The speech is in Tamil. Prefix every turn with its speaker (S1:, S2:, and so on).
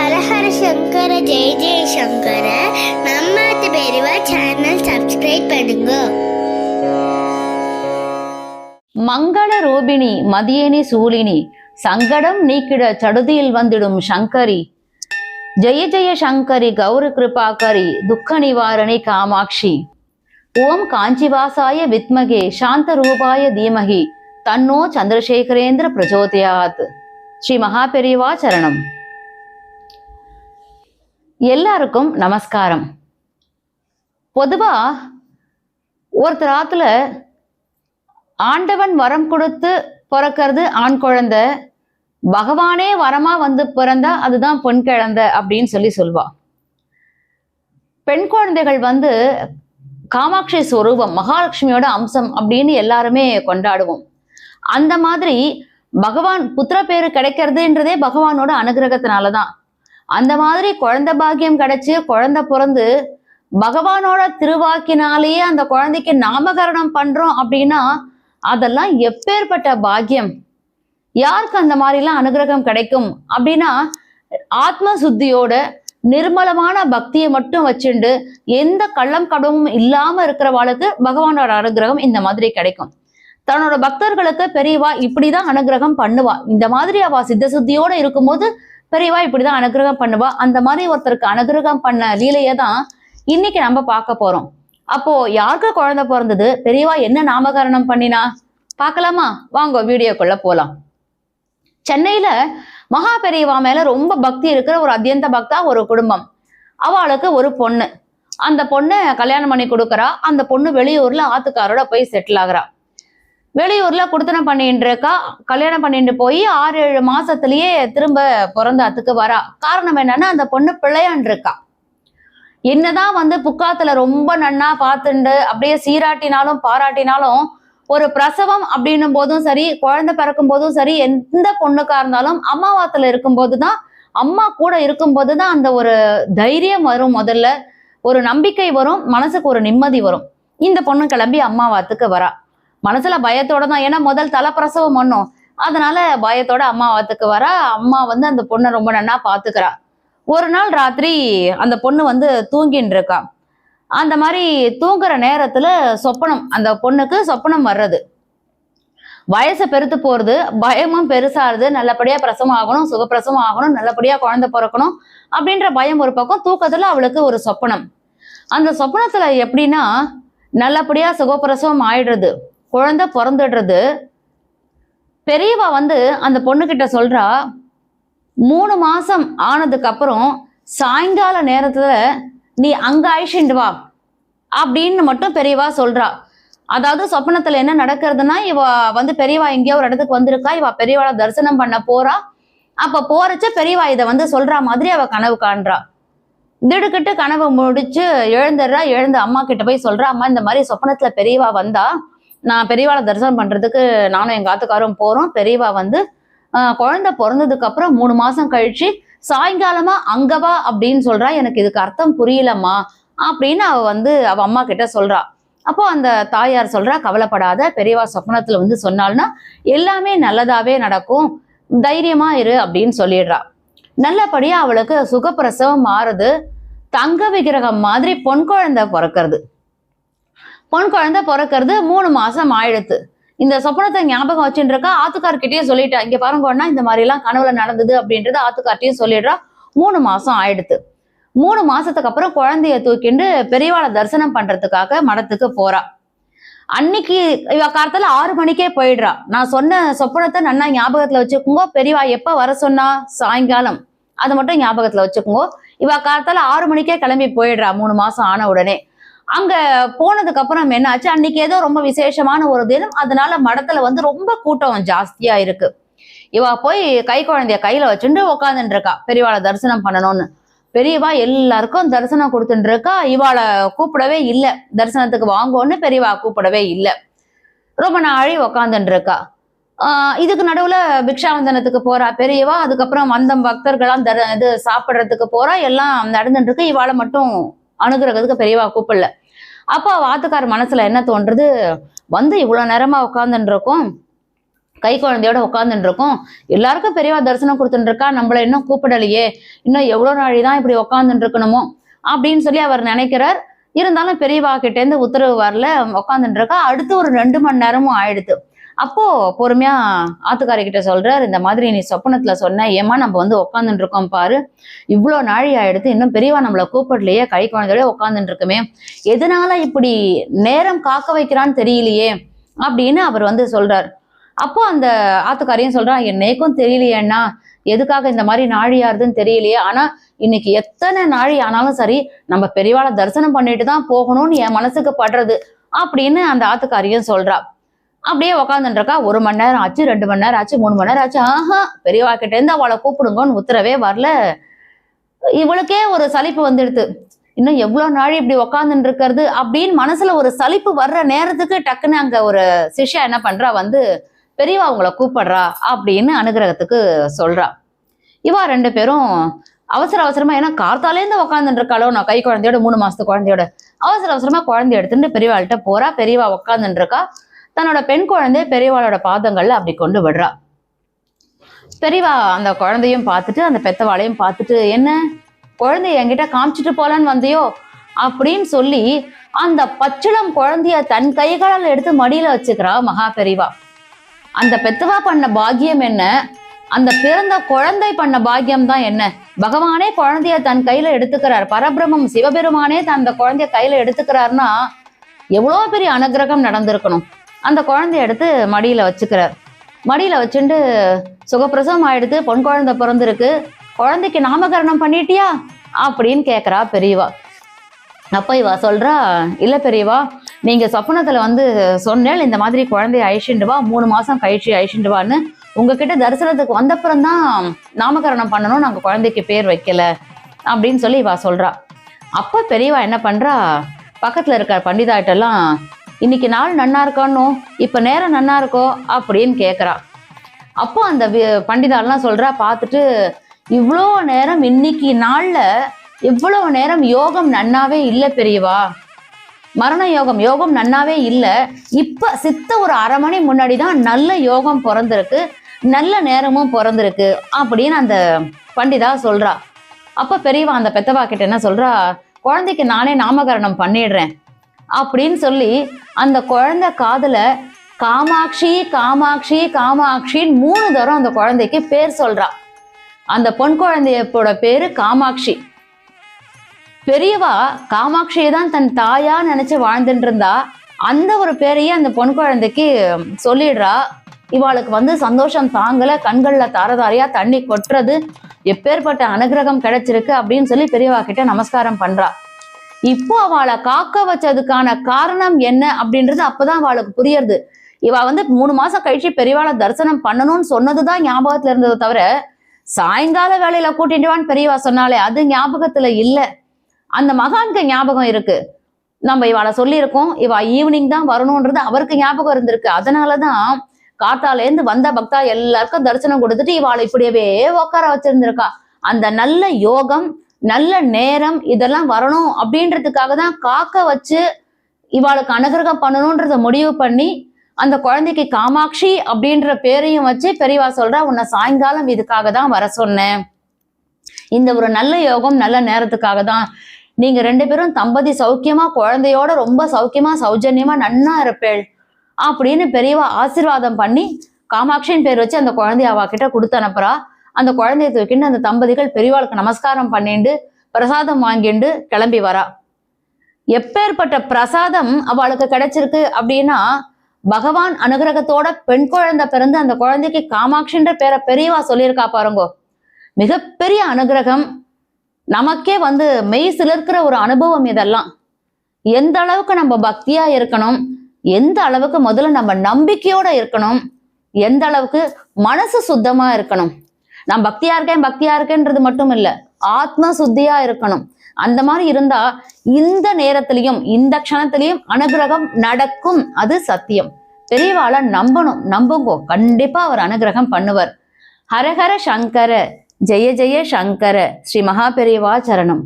S1: ஹரஹர சங்கர ஜெய ஜெய சங்கர. நம்ம பெரியவா சேனல் சப்ஸ்கிரைப் பண்ணுங்க.
S2: மங்கள ரூபிணி மதியேனி சூலினி சங்கடம் நீக்கிட சடுதியில் வந்திடும் சங்கரி. ஜெய ஜெய சங்கரி கௌரி கிருபாகரி துக்க நிவாரணி காமாட்சி. ஓம் காஞ்சிவாசாய வித்மகே சாந்த ரூபாய தீமகி தன்னோ சந்திரசேகரேந்திர பிரச்சோதயாத். ஸ்ரீ மகாபெரிவா சரணம். எல்லாருக்கும் நமஸ்காரம். பொதுவா ஒருத்தராத்துல ஆண்டவன் வரம் கொடுத்து பிறக்கிறது ஆண் குழந்தை, பகவானே வரமா வந்து பிறந்தா அதுதான் பெண் குழந்தை அப்படின்னு சொல்லுவா. பெண் குழந்தைகள் காமாட்சி ஸ்வரூபம், மகாலட்சுமியோட அம்சம் அப்படின்னு எல்லாருமே கொண்டாடுவோம். அந்த மாதிரி பகவான் புத்திர பேரு கிடைக்கிறதுன்றதே பகவானோட அனுகிரகத்தினாலதான். அந்த மாதிரி குழந்தை பாக்கியம் கிடைச்சு குழந்தை பிறந்து பகவானோட திருவாக்கினாலேயே அந்த குழந்தைக்கு நாமகரணம் பண்றோம் அப்படின்னா அதெல்லாம் எப்பேற்பட்ட பாக்கியம். யாருக்கு அந்த மாதிரிலாம் அனுகிரகம் கிடைக்கும் அப்படின்னா, ஆத்ம சுத்தியோட நிர்மலமான பக்தியை மட்டும் வச்சுண்டு எந்த கள்ளம் கடவும் இல்லாம இருக்கிறவாளுக்கு பகவானோட அனுகிரகம் இந்த மாதிரி கிடைக்கும். தன்னோட பக்தர்களுக்கு பெரியவா இப்படிதான் அனுகிரகம் பண்ணுவா. இந்த மாதிரி அவ சித்த சுத்தியோட இருக்கும்போது பெரியவா இப்படிதான் அனுகிரகம் பண்ணுவா. அந்த மாதிரி ஒருத்தருக்கு அனுகிரகம் பண்ண லீலையை தான் இன்னைக்கு நம்ம பார்க்க போறோம். அப்போ யாருக்கு குழந்தை பிறந்தது, பெரியவா என்ன நாமகரணம் பண்ணினா பார்க்கலாமா? வாங்க வீடியோக்குள்ள போலாம். சென்னையில மகா பெரியவா மேல ரொம்ப பக்தி இருக்கிற ஒரு அத்தியந்த பக்தா ஒரு குடும்பம். அவளுக்கு ஒரு பொண்ணு. அந்த பொண்ணை கல்யாணம் பண்ணி கொடுக்குறா. அந்த பொண்ணு வெளியூர்ல ஆத்துக்காரோட போய் செட்டில் ஆகுறா. வெளியூர்ல குடுத்தனம் பண்ணிட்டு இருக்கா. கல்யாணம் பண்ணிட்டு போய் 6-7 மாசத்திலேயே திரும்ப பிறந்த அத்துக்கு வரா. காரணம் என்னன்னா, அந்த பொண்ணு பிள்ளையான் இருக்கா. என்னதான் புக்காத்துல ரொம்ப நன்னா பார்த்துண்டு அப்படியே சீராட்டினாலும் பாராட்டினாலும் ஒரு பிரசவம் அப்படின்னும் போதும் சரி, குழந்தை பிறக்கும் போதும் சரி, எந்த பொண்ணுக்கா இருந்தாலும் அம்மாவாத்துல இருக்கும் போதுதான், அம்மா கூட இருக்கும் போதுதான் அந்த ஒரு தைரியம் வரும். முதல்ல ஒரு நம்பிக்கை வரும், மனசுக்கு ஒரு நிம்மதி வரும். இந்த பொண்ணு கிளம்பி அம்மாவாத்துக்கு வரா. மனசுல பயத்தோட தான், ஏன்னா முதல் தலைப்பிரசவம் பண்ணும். அதனால பயத்தோட அம்மாவாத்துக்கு வரா. அம்மா அந்த பொண்ணை ரொம்ப நன்னா பாத்துக்கிறா. ஒரு நாள் ராத்திரி அந்த பொண்ணு தூங்கின்னு இருக்கா. அந்த மாதிரி தூங்குற நேரத்துல சொப்பனம், அந்த பொண்ணுக்கு சொப்பனம் வர்றது. வயசு பெருத்து போறது, பயமும் பெருசாருது. நல்லபடியா பிரசவம் ஆகணும், சுகப்பிரசவம் ஆகணும், நல்லபடியா குழந்தை பிறக்கணும் அப்படின்ற பயம் ஒரு பக்கம். தூக்கத்துல அவளுக்கு ஒரு சொப்பனம். அந்த சொப்பனத்துல எப்படின்னா, நல்லபடியா சுகப்பிரசவம் ஆயிடுறது, குழந்தை பிறந்துடுறது. பெரியவா அந்த பொண்ணுகிட்ட சொல்றா, 3 மாசம் ஆனதுக்கு அப்புறம் சாயங்கால நேரத்துல நீ அங்க அழிச்சுட்டு வா அப்படின்னு மட்டும் பெரியவா சொல்றா. அதாவது சொப்பனத்துல என்ன நடக்கிறதுனா, இவ பெரியவா எங்கேயோ ஒரு இடத்துக்கு வந்திருக்கா. இவ பெரியவாள தரிசனம் பண்ண போறா. அப்ப போறச்ச பெரியவா இதை சொல்றா மாதிரி அவ கனவு காண்றா. திடுக்கிட்டு கனவு முடிச்சு எழுந்துடுறா. எழுந்து அம்மா கிட்ட போய் சொல்றா, அம்மா இந்த மாதிரி சொப்பனத்துல பெரியவா வந்தா, நான் பெரியவாளை தரிசனம் பண்றதுக்கு நானும் எங்க ஆத்துக்காரும் போறோம். பெரியவா குழந்தை பிறந்ததுக்கு அப்புறம் 3 மாசம் கழிச்சு சாயங்காலமா அங்கவா அப்படின்னு சொல்றா. எனக்கு இதுக்கு அர்த்தம் புரியலம்மா அப்படின்னு அவ அம்மா கிட்ட சொல்றா. அப்போ அந்த தாயார் சொல்றா, கவலைப்படாத, பெரியவா சொப்னத்துல சொன்னால்னா எல்லாமே நல்லதாவே நடக்கும், தைரியமா இரு அப்படின்னு சொல்லிடுறா. நல்லபடியா அவளுக்கு சுகப்பிரசவம் மாறுது. தங்க விக்கிரகம் மாதிரி பொன் குழந்தை பிறக்கிறது. பொன் குழந்தை பிறக்கிறது 3 மாசம் ஆயிடுத்து. இந்த சொப்பனத்தை ஞாபகம் வச்சுட்டு இருக்கா. ஆத்துக்கார்கிட்டயே சொல்லிட்டா, இங்க பாருங்கன்னா இந்த மாதிரி எல்லாம் கனவுல நடந்தது அப்படின்றது ஆத்துக்கார்ட்டையும் சொல்லிடுறா. 3 மாசம் ஆயிடுத்து. 3 மாசத்துக்கு அப்புறம் குழந்தைய தூக்கிண்டு பெரியவாளை தரிசனம் பண்றதுக்காக மடத்துக்கு போறா. அன்னைக்கு இவ காலத்துல 6 மணிக்கே போயிடுறா. நான் சொன்ன சொப்பனத்தை நன்னா ஞாபகத்துல வச்சுக்கோங்க. பெரியவா எப்ப வர சொன்னா, சாயங்காலம். அதை மட்டும் ஞாபகத்துல வச்சுக்கோங்க. இவ காலத்துல 6 மணிக்கே கிளம்பி போயிடுறா 3 மாசம் ஆன உடனே. அங்க போனதுக்கு அப்புறம் என்ன ஆச்சு, அன்னைக்கு ஏதோ ரொம்ப விசேஷமான ஒரு தினம். அதனால மடத்துல ரொம்ப கூட்டம் ஜாஸ்தியா இருக்கு. இவ போய் கை குழந்தைய கையில வச்சுட்டு உக்காந்துட்டு இருக்கா, பெரியவாளை தரிசனம் பண்ணணும்னு. பெரியவா எல்லாருக்கும் தரிசனம் கொடுத்துட்டு இருக்கா. இவாளை கூப்பிடவே இல்லை, தரிசனத்துக்கு வாங்கோன்னு பெரியவா கூப்பிடவே இல்லை. ரொம்ப நாழி உக்காந்துட்டு இருக்கா. இதுக்கு நடுவுல பிக்ஷாவந்தனத்துக்கு போறா பெரியவா. அதுக்கப்புறம் வந்த பக்தர்களாம் இது சாப்பிட்றதுக்கு போறா. எல்லாம் நடந்துட்டு இருக்கு. இவாளை மட்டும் அணுகிறதுக்கு பெரியவா கூப்பிடல. அப்போ வாத்துக்கார மனசுல என்ன தோன்றது, இவ்வளவு நேரமா உட்காந்துட்டு இருக்கோம், கை குழந்தையோட உட்காந்துட்டு இருக்கோம். எல்லாருக்கும் பெரியவா தரிசனம் கொடுத்துட்டு இருக்கா, நம்மள இன்னும் கூப்பிடலையே, இன்னும் எவ்வளவு நாழிதான் இப்படி உட்காந்துட்டு இருக்கணுமோ அப்படின்னு சொல்லி அவர் நினைக்கிறார். இருந்தாலும் பெரியவா கிட்ட இருந்து உத்தரவு வரல, உட்காந்துட்டு இருக்கா. அடுத்து ஒரு 2 மணி நேரமும் ஆயிடுது. அப்போ பொறுமையா ஆத்துக்காரி கிட்ட சொல்றாரு, இந்த மாதிரி நீ சொப்பனத்துல சொன்ன, ஏமா நம்ம வந்து உட்காந்துட்டு இருக்கோம் பாரு, இவ்வளோ நாழி ஆயிடுது, இன்னும் பெரியவா நம்மளை கூப்பிடலையே, கை குழந்தையோட உட்காந்துட்டு இருக்குமே, எதனால இப்படி நேரம் காக்க வைக்கிறான்னு தெரியலையே அப்படின்னு அவர் வந்து சொல்றாரு. அப்போ அந்த ஆத்துக்காரியும் சொல்றா, என்னைக்கும் தெரியலையேன்னா, எதுக்காக இந்த மாதிரி நாழி ஆறுதுன்னு தெரியலையே, ஆனா இன்னைக்கு எத்தனை நாழி ஆனாலும் சரி நம்ம பெரியவாளை தரிசனம் பண்ணிட்டு தான் போகணும்னு என் மனசுக்கு படுறது அப்படின்னு அந்த ஆத்துக்காரியும் சொல்றா. அப்படியே உக்காந்துட்டு இருக்கா. 1 மணி நேரம் ஆச்சு, 2 மணி நேரம் ஆச்சு, 3 மணி நேரம் ஆச்சு. ஆஹா, பெரியவா கிட்ட இருந்து அவளை கூப்பிடுங்கன்னு உத்தரவே வரல. இவளுக்கே ஒரு சலிப்பு வந்துடுது. இன்னும் எவ்வளவு நாள் இப்படி உக்காந்துட்டு இருக்கிறது அப்படின்னு மனசுல ஒரு சலிப்பு வர்ற நேரத்துக்கு டக்குன்னு அங்க ஒரு சிஷ்யா என்ன பண்றா, வந்து பெரியவா அவங்கள கூப்பிடுறா அப்படின்னு அனுகிரகத்துக்கு சொல்றா. இவா 2 பேரும் அவசர அவசரமா, ஏன்னா கார்த்தாலேருந்து உக்காந்துட்டு இருக்காளோ, நான் கை குழந்தையோட 3 மாசத்து குழந்தையோட அவசர அவசரமா குழந்தைய எடுத்துட்டு பெரியவாள்கிட்ட போறா. பெரியவா உக்காந்துட்டு இருக்கா. தன்னோட பெண் குழந்தைய பெரியவாளோட பாதங்கள்ல அப்படி கொண்டு விடுறா. பெரியவா அந்த குழந்தையும் பார்த்துட்டு அந்த பெத்தவாளையும் பார்த்துட்டு, என்ன குழந்தைய என்கிட்ட காமிச்சிட்டு போலான்னு வந்தியோ அப்படின்னு சொல்லி அந்த பச்சிளம் குழந்தைய தன் கைகளால் எடுத்து மடியில வச்சுக்கிறா மகா பெரியவா. அந்த பெத்தவா பண்ண பாக்கியம் என்ன, அந்த பிறந்த குழந்தை பண்ண பாக்கியம் தான் என்ன. பகவானே குழந்தைய தன் கையில எடுத்துக்கிறார், பரபிரம்மம் சிவபெருமானே அந்த குழந்தைய கையில எடுத்துக்கிறாருன்னா எவ்வளோ பெரிய அனுகிரகம் நடந்திருக்கணும். அந்த குழந்தைய எடுத்து மடியில வச்சுக்கிறார். மடியில வச்சுட்டு, சுகப்பிரசவம் ஆயிடுத்து, பொன் குழந்தை பிறந்திருக்கு, குழந்தைக்கு நாமகரணம் பண்ணிட்டியா அப்படின்னு கேட்குறா பெரியவா. அப்ப இவா சொல்றா, இல்ல பெரியவா, நீங்க சொப்பனத்துல வந்து சொன்னேன் இந்த மாதிரி குழந்தைய அழிச்சுட்டு வா, 3 மாசம் கழிச்சு அழிச்சுட்டு வான்னு, உங்ககிட்ட தரிசனத்துக்கு வந்தப்புறம்தான் நாமகரணம் பண்ணணும், நாங்க குழந்தைக்கு பேர் வைக்கல அப்படின்னு சொல்லி இவா சொல்றா. அப்ப பெரியவா என்ன பண்றா, பக்கத்துல இருக்க பண்டிதாட்டெல்லாம், இன்னைக்கு நாள் நன்னா இருக்கானோ, இப்ப நேரம் நன்னா இருக்கோ அப்படின்னு கேட்குறா. அப்போ அந்த பண்டிதாலாம் சொல்றா, பார்த்துட்டு, இவ்வளோ நேரம் இன்னைக்கு நாள்ல இவ்வளவு நேரம் யோகம் நன்னாவே இல்லை பெரியவா, மரண யோகம் நன்னாவே இல்லை. இப்ப சித்த ஒரு 1/2 மணி முன்னாடி தான் நல்ல யோகம் பிறந்திருக்கு, நல்ல நேரமும் பிறந்திருக்கு அப்படின்னு அந்த பண்டிதா சொல்றா. அப்ப பெரியவா அந்த பெத்தவா கிட்ட என்ன சொல்றா, குழந்தைக்கு நானே நாமகரணம் பண்ணிடுறேன் அப்படின்னு சொல்லி அந்த குழந்தை காதுல காமாட்சி காமாட்சி காமாட்சின்னு 3 தரம் அந்த குழந்தைக்கு பேர் சொல்றா. அந்த பொன் குழந்தையோட பேரு காமாட்சி. பெரியவா காமாட்சியை தான் தன் தாயா நினைச்சு வாழ்ந்துட்டு இருந்தா. அந்த ஒரு பேரையே அந்த பொன் குழந்தைக்கு சொல்லிடுறா. இவாளுக்கு வந்து சந்தோஷம் தாங்கல, கண்கள்ல தாரதாரியா தண்ணி கொட்டுறது, எப்பேற்பட்ட அனுகிரகம் கிடைச்சிருக்கு அப்படின்னு சொல்லி பெரியவா கிட்ட நமஸ்காரம் பண்றா. இப்போ அவளை காக்க வச்சதுக்கான காரணம் என்ன அப்படின்றது அப்பதான் அவளுக்கு புரியுது. இவ வந்து 3 மாசம் கழிச்சு பெரியவாளை தரிசனம் பண்ணணும்னு சொன்னதுதான் ஞாபகத்துல இருந்ததை தவிர, சாயங்கால வேலையில கூட்டிட்டுவான்னு பெரியவா சொன்னாலே அது ஞாபகத்துல இல்ல. அந்த மகானுக்கு ஞாபகம் இருக்கு. நம்ம இவாளை சொல்லியிருக்கோம், இவ ஈவினிங் தான் வரணும்ன்றது அவருக்கு ஞாபகம் இருந்திருக்கு. அதனாலதான் காத்தாலேருந்து வந்த பக்தா எல்லாருக்கும் தரிசனம் கொடுத்துட்டு இவாளை இப்படியவே உட்கார வச்சிருந்திருக்கா. அந்த நல்ல யோகம், நல்ல நேரம் இதெல்லாம் வரணும் அப்படின்றதுக்காக தான் காக்க வச்சு இவாளுக்கு அனுகிரகம் பண்ணணும்ன்றத முடிவு பண்ணி அந்த குழந்தைக்கு காமாட்சி அப்படின்ற பேரையும் வச்சு பெரியவா சொல்றா, உன்னை சாயங்காலம் இதுக்காக தான் வர சொன்னேன், இந்த ஒரு நல்ல யோகம் நல்ல நேரத்துக்காக தான், நீங்க 2 பேரும் தம்பதி சௌக்கியமா குழந்தையோட ரொம்ப சௌக்கியமா சௌஜன்யமா நன்னா இருப்பேள் அப்படின்னு பெரியவா ஆசீர்வாதம் பண்ணி காமாட்சின்னு பேர் வச்சு அந்த குழந்தைய அவ கிட்ட கொடுத்து அனுப்புறா. அந்த குழந்தைய தூக்கிட்டு அந்த தம்பதிகள் பெரியவாளுக்கு நமஸ்காரம் பண்ணிண்டு பிரசாதம் வாங்கிண்டு கிளம்பி வரா. எப்பேற்பட்ட பிரசாதம் அவளுக்கு கிடைச்சிருக்கு அப்படின்னா, பகவான் அனுகிரகத்தோட பெண் குழந்தை பிறந்து அந்த குழந்தைக்கு காமாட்சின்ற பேரை பெரியவா சொல்லியிருக்கா பாருங்கோ. மிகப்பெரிய அனுகிரகம். நமக்கே வந்து மெய் சிலிர்க்கிற ஒரு அனுபவம் இதெல்லாம். எந்த அளவுக்கு நம்ம பக்தியா இருக்கணும், எந்த அளவுக்கு முதல்ல நம்ம நம்பிக்கையோட இருக்கணும், எந்த அளவுக்கு மனசு சுத்தமா இருக்கணும். நான் பக்தியா இருக்கேன்றது மட்டும் இல்ல, ஆத்ம சுத்தியா இருக்கணும். அந்த மாதிரி இருந்தா இந்த நேரத்திலையும் இந்த க்ஷணத்திலையும் அனுகிரகம் நடக்கும், அது சத்தியம். பெரியவாளை நம்பணும், நம்புங்கோ, கண்டிப்பா அவர் அனுகிரகம் பண்ணுவார். ஹரஹர சங்கர, ஜெய ஜெய சங்கர, ஸ்ரீ மகா பெரியவா சரணம்.